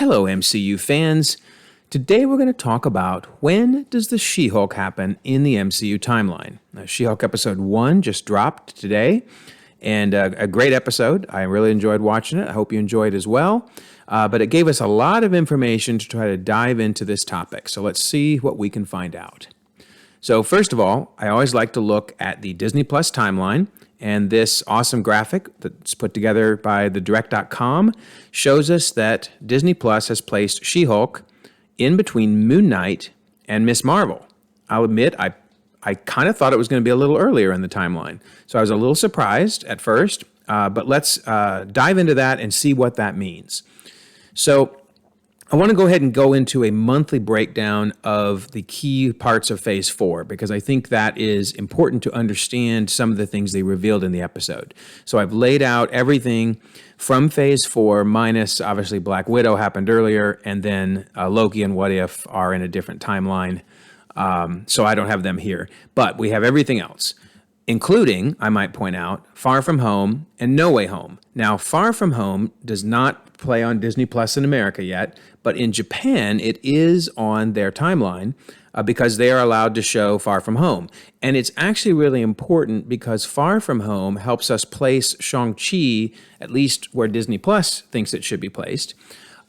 Hello, MCU fans. Today we're going to talk about when does the She-Hulk happen in the MCU timeline. She-Hulk episode 1 just dropped today, and a great episode. I really enjoyed watching it. I hope you enjoyed as well. But it gave us a lot of information to try to dive into this topic. So let's see what we can find out. So first of all, I always like to look at the Disney Plus timeline. And this awesome graphic that's put together by thedirect.com shows us that Disney Plus has placed She-Hulk in between Moon Knight and Ms. Marvel. I'll admit, I kind of thought it was going to be a little earlier in the timeline. So I was a little surprised at first, but let's dive into that and see what that means. So I want to go ahead and go into a monthly breakdown of the key parts of Phase 4 because I think that is important to understand some of the things they revealed in the episode. So I've laid out everything from Phase 4 minus obviously Black Widow happened earlier, and then Loki and What If are in a different timeline. So I don't have them here, but we have everything else, including, I might point out, Far From Home and No Way Home. Now, Far From Home does not play on Disney Plus in America yet, but in Japan, it is on their timeline because they are allowed to show Far From Home. And it's actually really important because Far From Home helps us place Shang-Chi at least where Disney Plus thinks it should be placed.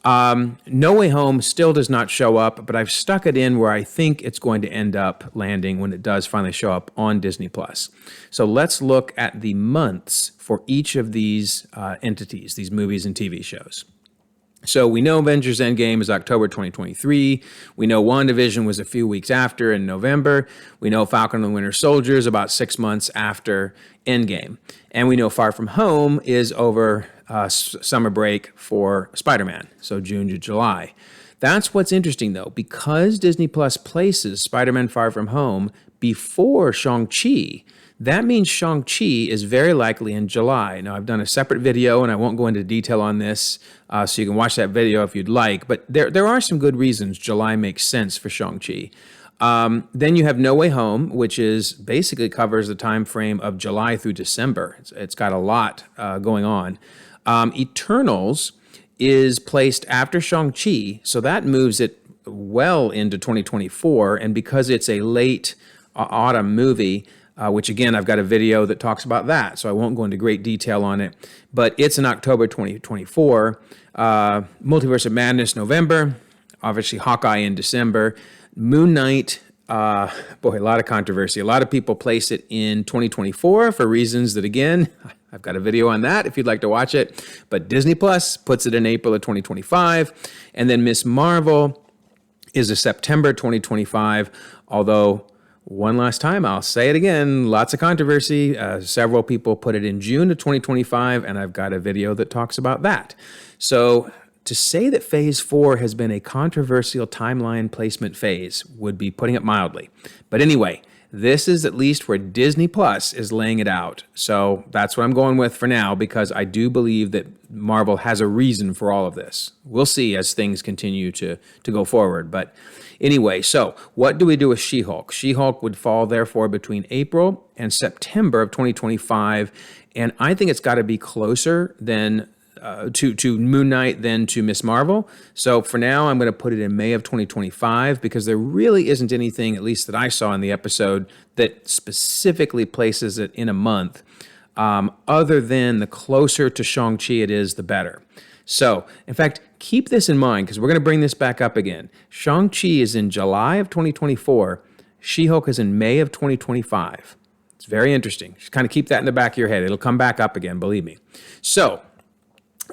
No Way Home still does not show up, but I've stuck it in where I think it's going to end up landing when it does finally show up on Disney Plus. So let's look at the months for each of these entities, these movies and TV shows. So we know Avengers Endgame is October 2023. We know WandaVision was a few weeks after in November. We know Falcon and the Winter Soldier is about 6 months after Endgame. And we know Far From Home is over summer break for Spider-Man, so June to July. That's what's interesting, though. Because Disney Plus places Spider-Man Far From Home before Shang-Chi, that means Shang-Chi is very likely in July. Now, I've done a separate video, and I won't go into detail on this, so you can watch that video if you'd like. But there are some good reasons July makes sense for Shang-Chi. Then you have No Way Home, which is basically covers the time frame of July through December. It's got a lot going on. Eternals is placed after Shang-Chi, so that moves it well into 2024. And because it's a late autumn movie, which again, I've got a video that talks about that, so I won't go into great detail on it, but it's in October 2024. Multiverse of Madness, November, obviously Hawkeye in December. Moon Knight, a lot of controversy. A lot of people place it in 2024 for reasons that, again, I've got a video on that if you'd like to watch it, but Disney Plus puts it in April of 2025, and then Ms. Marvel is a September 2025, although one last time, I'll say it again, lots of controversy. Several people put it in June of 2025, and I've got a video that talks about that. So to say that Phase 4 has been a controversial timeline placement phase would be putting it mildly. But anyway, this is at least where Disney Plus is laying it out. So that's what I'm going with for now, because I do believe that Marvel has a reason for all of this. We'll see as things continue to go forward. But anyway, so what do we do with She-Hulk? She-Hulk would fall, therefore, between April and September of 2025. And I think it's got to be closer than to Moon Knight than to Ms. Marvel. So for now, I'm going to put it in May of 2025 because there really isn't anything, at least that I saw in the episode, that specifically places it in a month, other than the closer to Shang-Chi it is, the better. So, in fact, keep this in mind because we're going to bring this back up again. Shang-Chi is in July of 2024. She-Hulk is in May of 2025. It's very interesting. Just kind of keep that in the back of your head. It'll come back up again, believe me. So,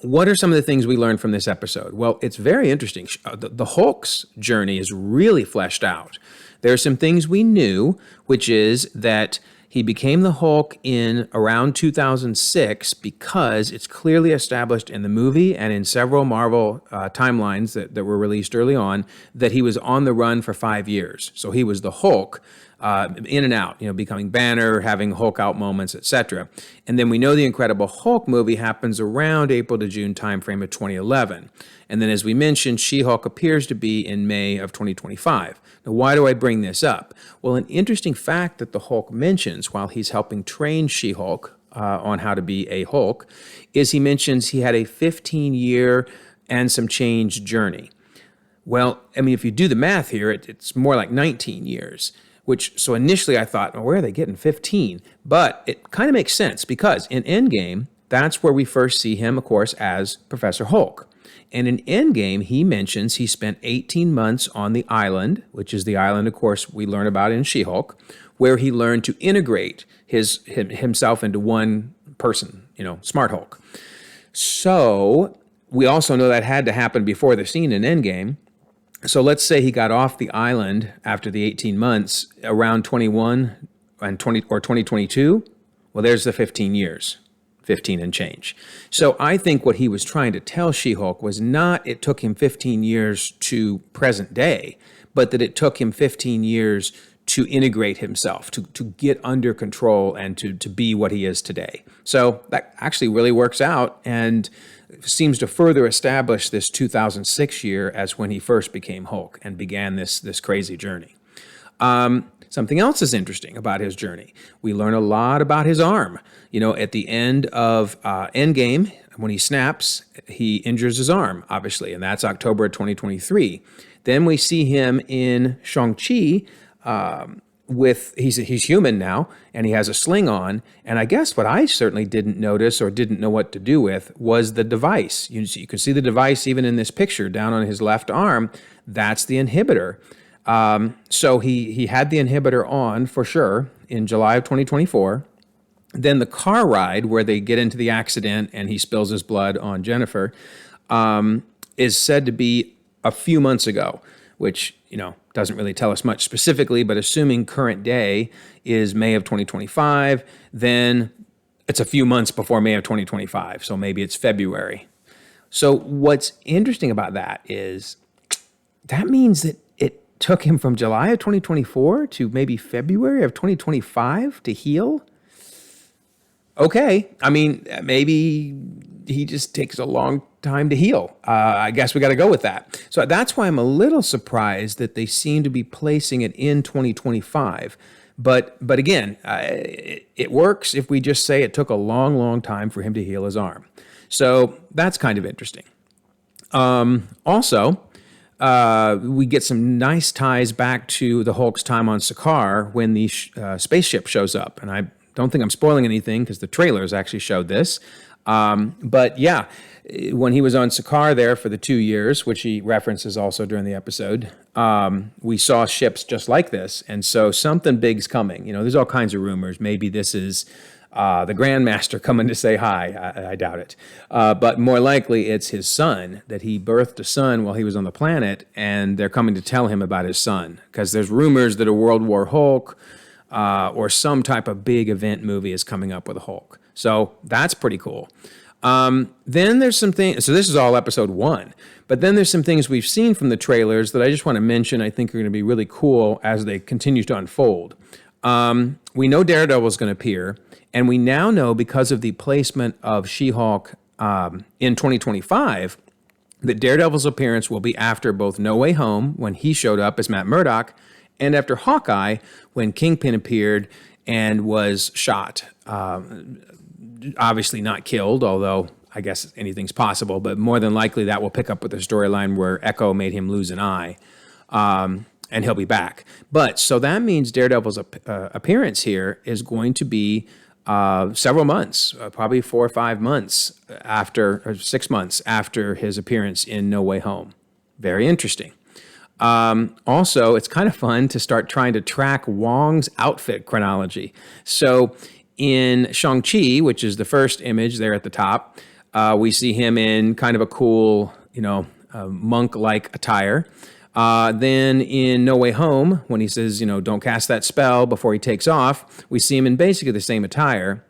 what are some of the things we learned from this episode? Well, it's very interesting. The Hulk's journey is really fleshed out. There are some things we knew, which is that he became the Hulk in around 2006 because it's clearly established in the movie and in several Marvel timelines that were released early on that he was on the run for 5 years. So he was the Hulk in and out, becoming Banner, having Hulk out moments, etc. And then we know the Incredible Hulk movie happens around April to June timeframe of 2011. And then as we mentioned, She-Hulk appears to be in May of 2025. Now, why do I bring this up? Well, an interesting fact that the Hulk mentions while he's helping train She-Hulk on how to be a Hulk is he mentions he had a 15-year and some change journey. Well, I mean, if you do the math here, it's more like 19 years, so initially I thought, well, where are they getting 15? But it kind of makes sense because in Endgame, that's where we first see him, of course, as Professor Hulk. And in Endgame, he mentions he spent 18 months on the island, which is the island, of course, we learn about in She-Hulk, where he learned to integrate himself into one person, Smart Hulk. So we also know that had to happen before the scene in Endgame. So let's say he got off the island after the 18 months around 21 and 20 or 2022. Well, there's the 15 years, 15 and change. So I think what he was trying to tell She-Hulk was not it took him 15 years to present day, but that it took him 15 years to integrate himself, to get under control and to be what he is today. So that actually really works out and seems to further establish this 2006 year as when he first became Hulk and began this crazy journey. Something else is interesting about his journey. We learn a lot about his arm. At the end of Endgame, when he snaps, he injures his arm, obviously, and that's October 2023. Then we see him in Shang-Chi, he's human now, and he has a sling on. And I guess what I certainly didn't notice or didn't know what to do with was the device. You can see the device even in this picture down on his left arm. That's the inhibitor. So he had the inhibitor on for sure in July of 2024. Then the car ride where they get into the accident and he spills his blood on Jennifer is said to be a few months ago, which, doesn't really tell us much specifically, but assuming current day is May of 2025, then it's a few months before May of 2025. So maybe it's February. So what's interesting about that is that means that it took him from July of 2024 to maybe February of 2025 to heal. Okay. I mean, maybe he just takes a long time to heal. I guess we got to go with that. So that's why I'm a little surprised that they seem to be placing it in 2025. But again, it works if we just say it took a long, long time for him to heal his arm. So that's kind of interesting. Also, we get some nice ties back to the Hulk's time on Sakaar when the spaceship shows up. And I don't think I'm spoiling anything because the trailers actually showed this. But yeah, when he was on Sakaar there for the 2 years, which he references also during the episode, we saw ships just like this. And so something big's coming. There's all kinds of rumors. Maybe this is the Grandmaster coming to say hi. I doubt it. But more likely it's his son, that he birthed a son while he was on the planet, and they're coming to tell him about his son. Because there's rumors that a World War Hulk or some type of big event movie is coming up with a Hulk. So that's pretty cool. Then there's some things, so this is all episode 1, but then there's some things we've seen from the trailers that I just want to mention I think are going to be really cool as they continue to unfold. We know Daredevil is going to appear, and we now know because of the placement of She-Hulk in 2025 that Daredevil's appearance will be after both No Way Home, when he showed up as Matt Murdock, and after Hawkeye, when Kingpin appeared and was shot. Obviously not killed, although I guess anything's possible, but more than likely that will pick up with the storyline where Echo made him lose an eye, and he'll be back. But so that means Daredevil's appearance here is going to be several months, probably 4 or 5 months after, or 6 months after his appearance in No Way Home. Very interesting. Also, it's kind of fun to start trying to track Wong's outfit chronology. So in Shang-Chi, which is the first image there at the top, we see him in kind of a cool, monk-like attire. Then in No Way Home, when he says, don't cast that spell before he takes off, we see him in basically the same attire.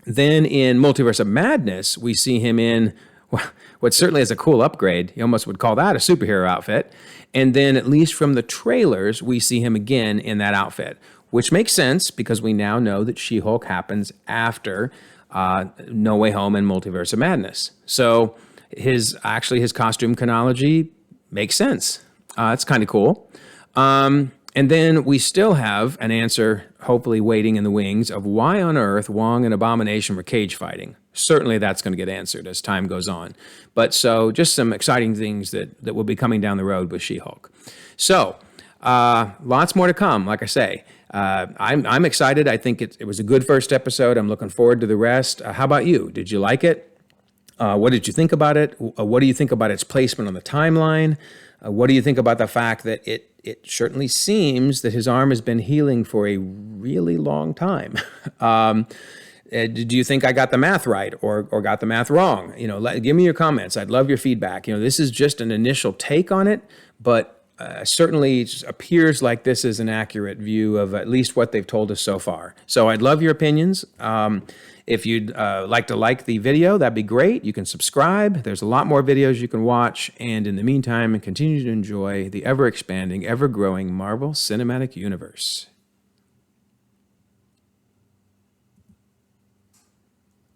Then in Multiverse of Madness, we see him in what certainly is a cool upgrade. You almost would call that a superhero outfit. And then, at least from the trailers, we see him again in that outfit, which makes sense because we now know that She-Hulk happens after No Way Home and Multiverse of Madness. So his costume chronology makes sense. It's kind of cool. And then we still have an answer, hopefully waiting in the wings, of why on earth Wong and Abomination were cage fighting. Certainly that's going to get answered as time goes on. But so just some exciting things that will be coming down the road with She-Hulk. So lots more to come, like I say. I'm excited. I think it was a good first episode. I'm looking forward to the rest. How about you? Did you like it? What did you think about it? What do you think about its placement on the timeline? What do you think about the fact that it certainly seems that his arm has been healing for a really long time? Do you think I got the math right or got the math wrong? Give me your comments. I'd love your feedback. This is just an initial take on it, but certainly it appears like this is an accurate view of at least what they've told us so far. So I'd love your opinions. If you'd like the video, that'd be great. You can subscribe. There's a lot more videos you can watch. And in the meantime, continue to enjoy the ever-expanding, ever-growing Marvel Cinematic Universe.